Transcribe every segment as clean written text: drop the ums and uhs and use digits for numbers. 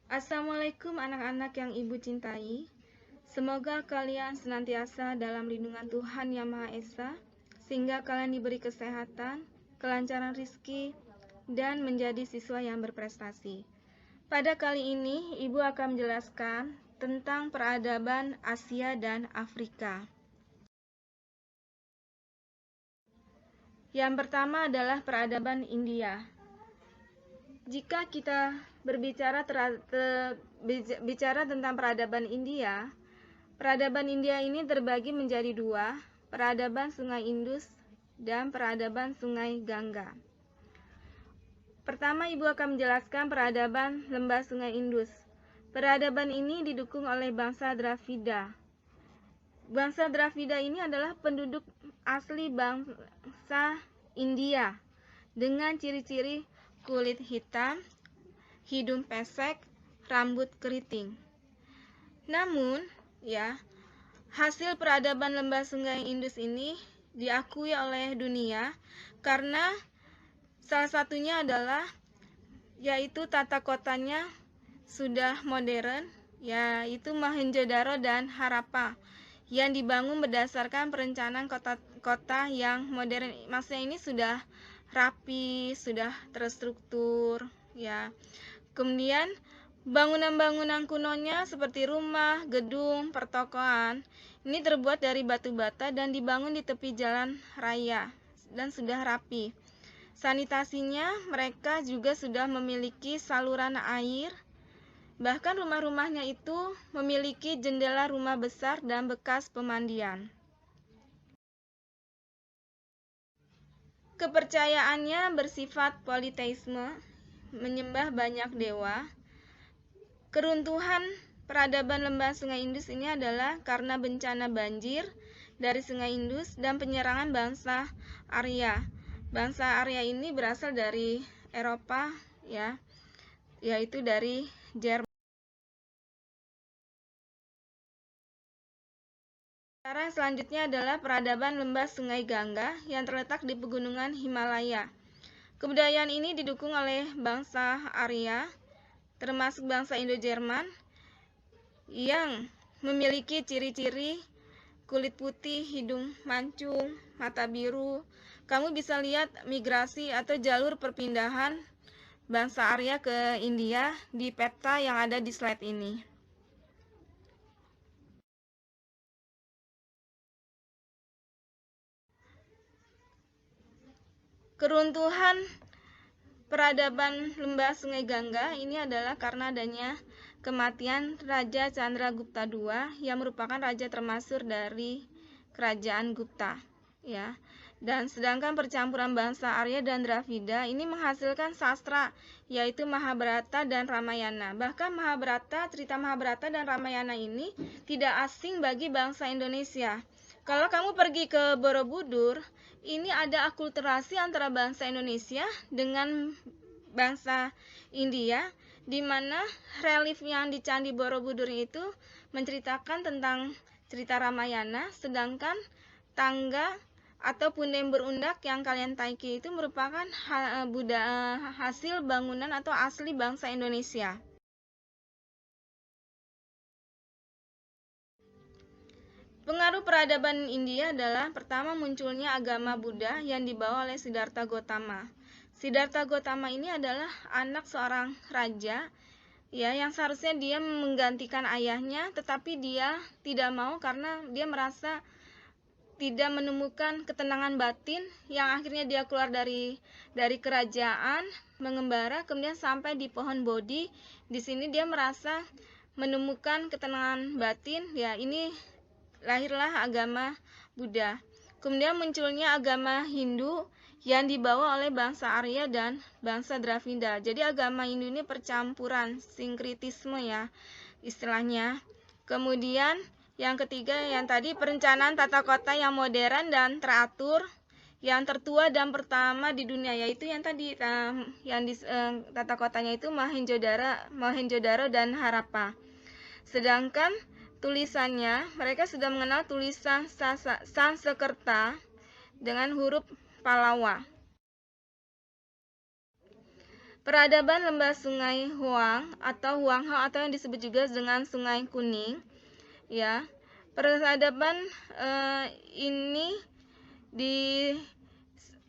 Assalamualaikum anak-anak yang Ibu cintai. Semoga kalian senantiasa dalam lindungan Tuhan Yang Maha Esa, sehingga kalian diberi kesehatan, kelancaran rizki, dan menjadi siswa yang berprestasi. Pada kali ini, Ibu akan menjelaskan tentang peradaban Asia dan Afrika. Yang pertama adalah peradaban India. Jika kita berbicara tentang peradaban India ini terbagi menjadi dua, peradaban Sungai Indus dan peradaban Sungai Gangga. Pertama, Ibu akan menjelaskan peradaban lembah Sungai Indus. Peradaban ini didukung oleh bangsa Dravida. Bangsa Dravida ini adalah penduduk asli bangsa India dengan ciri-ciri kulit hitam, hidung pesek, rambut keriting. Namun, hasil peradaban lembah Sungai Indus ini diakui oleh dunia karena salah satunya adalah yaitu tata kotanya sudah modern, yaitu Mohenjo-daro dan Harappa yang dibangun berdasarkan perencanaan kota yang modern. Maksudnya ini sudah rapi, sudah terstruktur, Kemudian bangunan-bangunan kunonya seperti rumah, gedung, pertokoan ini terbuat dari batu bata dan dibangun di tepi jalan raya dan sudah rapi. Sanitasinya mereka juga sudah memiliki saluran air. Bahkan rumah-rumahnya itu memiliki jendela rumah besar dan bekas pemandian. Kepercayaannya bersifat politeisme, menyembah banyak dewa. Keruntuhan peradaban lembah Sungai Indus ini adalah karena bencana banjir dari Sungai Indus dan penyerangan bangsa Arya. Bangsa Arya ini berasal dari Eropa, yaitu dari Jerman. Sekarang selanjutnya adalah peradaban lembah Sungai Gangga yang terletak di pegunungan Himalaya. Kebudayaan ini didukung oleh bangsa Arya, termasuk bangsa Indo-Jerman, yang memiliki ciri-ciri kulit putih, hidung mancung, mata biru. Kamu bisa lihat migrasi atau jalur perpindahan bangsa Arya ke India di peta yang ada di slide ini. Keruntuhan peradaban lembah Sungai Gangga ini adalah karena adanya kematian Raja Chandragupta II yang merupakan raja termasyhur dari kerajaan Gupta, Dan sedangkan percampuran bangsa Arya dan Dravida ini menghasilkan sastra, yaitu Mahabharata dan Ramayana. Bahkan cerita Mahabharata dan Ramayana ini tidak asing bagi bangsa Indonesia. Kalau kamu pergi ke Borobudur, ini ada akulturasi antara bangsa Indonesia dengan bangsa India, di mana relief yang di Candi Borobudur itu menceritakan tentang cerita Ramayana, sedangkan tangga atau punden berundak yang kalian taiki itu merupakan hasil bangunan atau asli bangsa Indonesia. Pengaruh peradaban India adalah pertama munculnya agama Buddha yang dibawa oleh Siddhartha Gautama. Siddhartha Gautama ini adalah anak seorang raja, yang seharusnya dia menggantikan ayahnya, tetapi dia tidak mau karena dia merasa tidak menemukan ketenangan batin, yang akhirnya dia keluar dari kerajaan, mengembara, kemudian sampai di pohon Bodhi. Di sini dia merasa menemukan ketenangan batin, ini lahirlah agama Buddha. Kemudian munculnya agama Hindu yang dibawa oleh bangsa Arya dan bangsa Dravida. Jadi agama Hindu ini percampuran, sinkritisme istilahnya. Kemudian yang ketiga yang tadi perencanaan tata kota yang modern dan teratur, yang tertua dan pertama di dunia, yaitu yang tadi tata kotanya itu Mohenjo-daro dan Harappa. Sedangkan tulisannya, mereka sudah mengenal tulisan Sanskerta dengan huruf Pallawa. Peradaban lembah sungai Huang atau Huanghao atau yang disebut juga dengan Sungai Kuning, ya. Peradaban ini di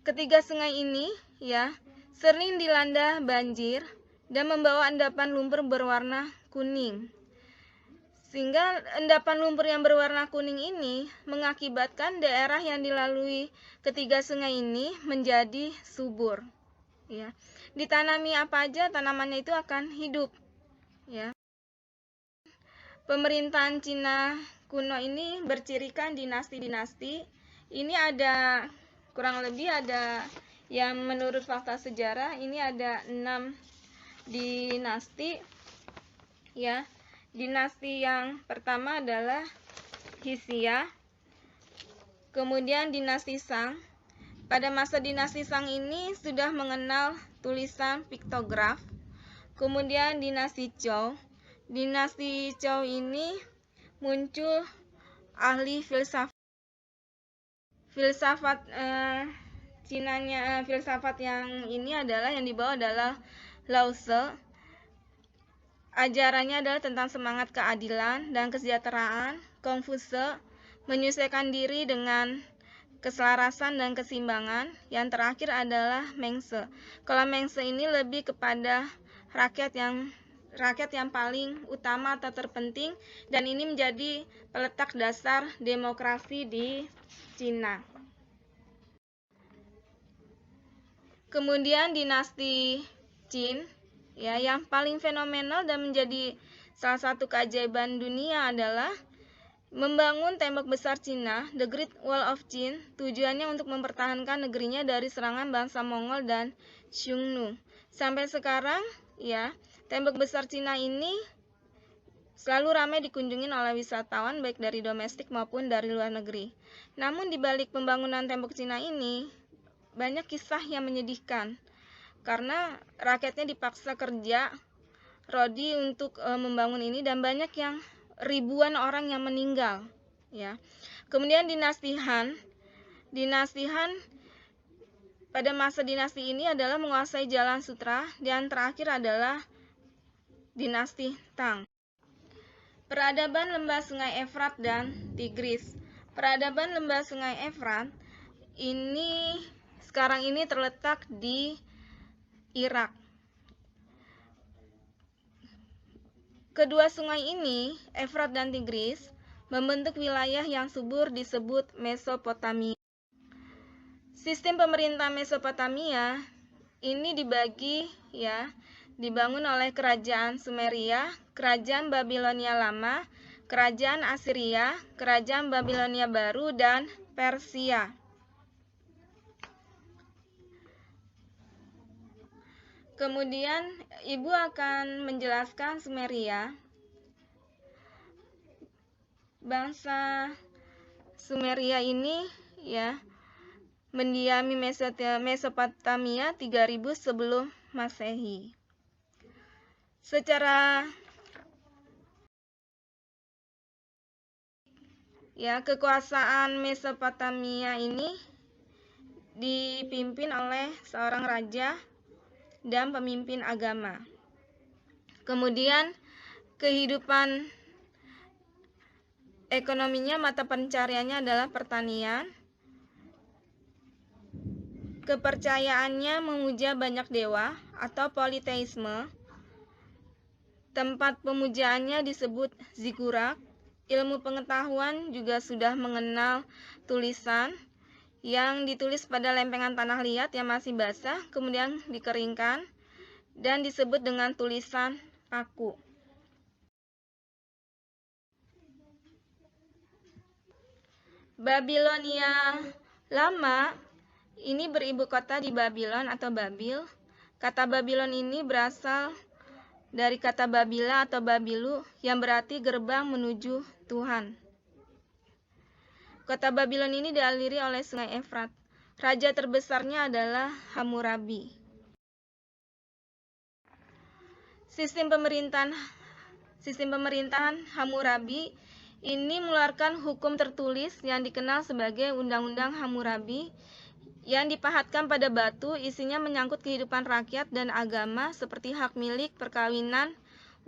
ketiga sungai ini, ya, sering dilanda banjir dan membawa endapan lumpur berwarna kuning. Sehingga endapan lumpur yang berwarna kuning ini mengakibatkan daerah yang dilalui ketiga sungai ini menjadi subur, ya. Ditanami apa aja tanamannya itu akan hidup, ya. Pemerintahan Cina kuno ini bercirikan dinasti-dinasti. Ini ada kurang lebih ada yang menurut fakta sejarah ini ada 6 dinasti, ya. Dinasti yang pertama adalah Hsia, kemudian dinasti Shang. Pada masa dinasti Shang ini sudah mengenal tulisan piktograf. Kemudian dinasti Zhou. Dinasti Zhou ini muncul ahli filsafat filsafat yang ini adalah yang dibawa adalah Lao Tzu. Ajarannya adalah tentang semangat keadilan dan kesejahteraan. Konfuse menyesuaikan diri dengan keselarasan dan keseimbangan. Yang terakhir adalah Mengse. Kalau Mengse ini lebih kepada rakyat yang paling utama atau terpenting, dan ini menjadi peletak dasar demokrasi di Cina. Kemudian dinasti Qin, ya, yang paling fenomenal dan menjadi salah satu keajaiban dunia adalah membangun tembok besar Cina, The Great Wall of Qin. Tujuannya untuk mempertahankan negerinya dari serangan bangsa Mongol dan Xiongnu. Sampai sekarang, ya, tembok besar Cina ini selalu ramai dikunjungi oleh wisatawan baik dari domestik maupun dari luar negeri. Namun di balik pembangunan tembok Cina ini banyak kisah yang menyedihkan karena rakyatnya dipaksa kerja rodi untuk membangun ini, dan banyak yang ribuan orang yang meninggal, ya. Kemudian dinasti Han. Dinasti Han pada masa dinasti ini adalah menguasai Jalan Sutra, dan terakhir adalah dinasti Tang. Peradaban lembah sungai Efrat dan Tigris. Peradaban lembah sungai Efrat ini sekarang ini terletak di Irak. Kedua sungai ini, Efrat dan Tigris, membentuk wilayah yang subur disebut Mesopotamia. Sistem pemerintah Mesopotamia ini dibagi, ya, dibangun oleh kerajaan Sumeria, kerajaan Babilonia lama, kerajaan Assyria, kerajaan Babilonia baru, dan Persia. Kemudian Ibu akan menjelaskan Sumeria. Bangsa Sumeria ini, ya, mendiami Mesopotamia 3000 sebelum Masehi. Secara kekuasaan Mesopotamia ini dipimpin oleh seorang raja dan pemimpin agama. Kemudian kehidupan ekonominya, mata pencariannya adalah pertanian. Kepercayaannya memuja banyak dewa atau politeisme. Tempat pemujaannya disebut zigurat. Ilmu pengetahuan juga sudah mengenal tulisan yang ditulis pada lempengan tanah liat yang masih basah, kemudian dikeringkan dan disebut dengan tulisan paku. Babilonia lama ini beribu kota di Babylon atau Babil. Kata Babylon ini berasal dari kata Babila atau Babilu yang berarti gerbang menuju Tuhan. Kota Babylon ini dialiri oleh sungai Efrat. Raja terbesarnya adalah Hammurabi. Sistem pemerintahan Hammurabi ini mengeluarkan hukum tertulis yang dikenal sebagai Undang-Undang Hammurabi, yang dipahatkan pada batu, isinya menyangkut kehidupan rakyat dan agama seperti hak milik, perkawinan,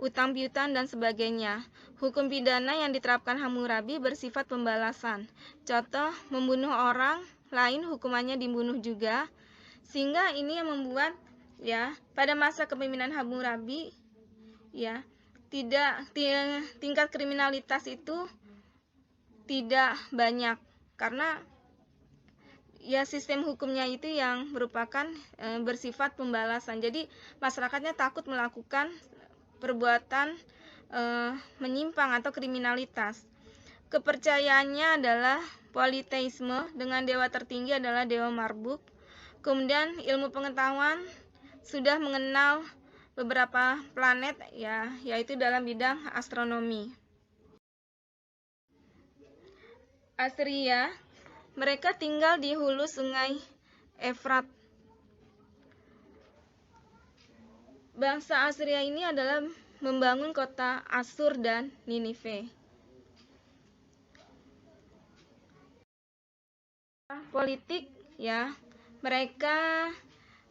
utang piutang, dan sebagainya. Hukum pidana yang diterapkan Hammurabi bersifat pembalasan. Contoh, membunuh orang lain hukumannya dibunuh juga. Sehingga ini yang membuat pada masa kepemimpinan Hammurabi tingkat kriminalitas itu tidak banyak karena sistem hukumnya itu yang merupakan bersifat pembalasan. Jadi masyarakatnya takut melakukan perbuatan menyimpang atau kriminalitas. Kepercayaannya adalah politeisme, dengan dewa tertinggi adalah dewa Marduk. Kemudian ilmu pengetahuan sudah mengenal beberapa planet yaitu dalam bidang astronomi. Assyria, mereka tinggal di hulu sungai Efrat. Bangsa Assyria ini adalah membangun kota Asur dan Ninive. Politik mereka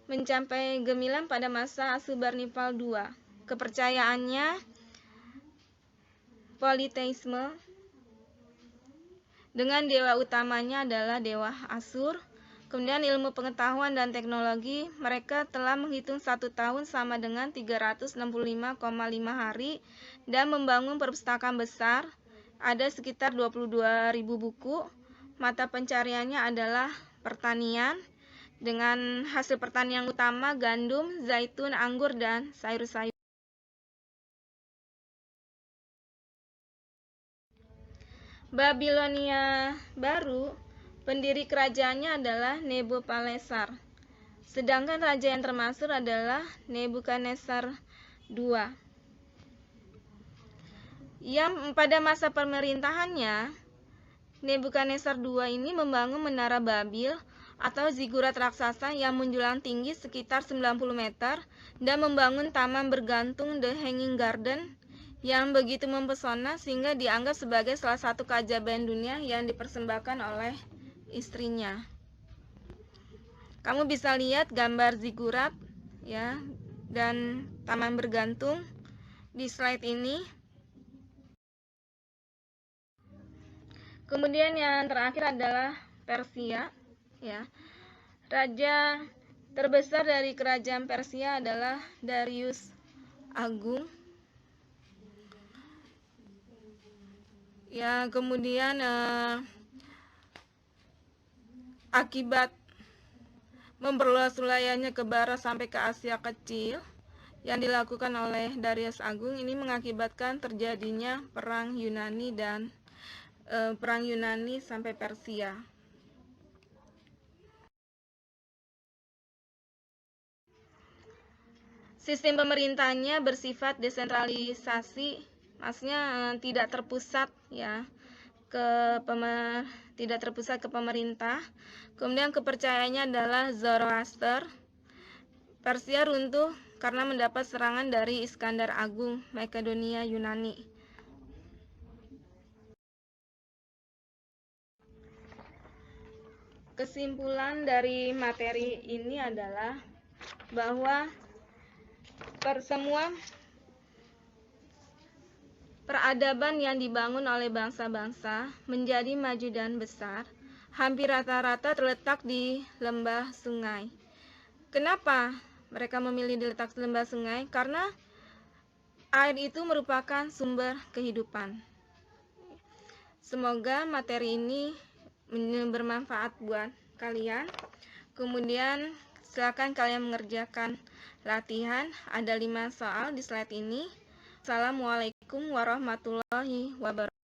mencapai gemilang pada masa Asurbanipal II. Kepercayaannya politeisme, dengan dewa utamanya adalah dewa Asur. Kemudian ilmu pengetahuan dan teknologi, mereka telah menghitung 1 tahun sama dengan 365,5 hari dan membangun perpustakaan besar. Ada sekitar 22.000 buku. Mata pencariannya adalah pertanian, dengan hasil pertanian utama gandum, zaitun, anggur, dan sayur-sayur. Babilonia baru, pendiri kerajaannya adalah Nebukadnezar. Sedangkan raja yang termasyhur adalah Nebukadnezar II. Yang pada masa pemerintahannya, Nebukadnezar II ini membangun menara Babil atau zigurat raksasa yang menjulang tinggi sekitar 90 meter dan membangun taman bergantung The Hanging Garden yang begitu mempesona sehingga dianggap sebagai salah satu keajaiban dunia yang dipersembahkan oleh istrinya. Kamu bisa lihat gambar zigurat dan taman bergantung di slide ini. Kemudian yang terakhir adalah Persia. Raja terbesar dari kerajaan Persia adalah Darius Agung. Kemudian akibat memperluas wilayahnya ke barat sampai ke Asia Kecil yang dilakukan oleh Darius Agung ini mengakibatkan terjadinya perang Yunani sampai Persia. Sistem pemerintahnya bersifat desentralisasi, maksudnya tidak terpusat ke pemerintah. Kemudian kepercayaannya adalah Zoroaster. Persia runtuh karena mendapat serangan dari Iskandar Agung, Makedonia Yunani. Kesimpulan dari materi ini adalah bahwa semua peradaban yang dibangun oleh bangsa-bangsa menjadi maju dan besar, hampir rata-rata terletak di lembah sungai. Kenapa mereka memilih diletak di lembah sungai? Karena air itu merupakan sumber kehidupan. Semoga materi ini bermanfaat buat kalian. Kemudian silakan kalian mengerjakan latihan. Ada 5 soal di slide ini. Assalamualaikum warahmatullahi wabarakatuh.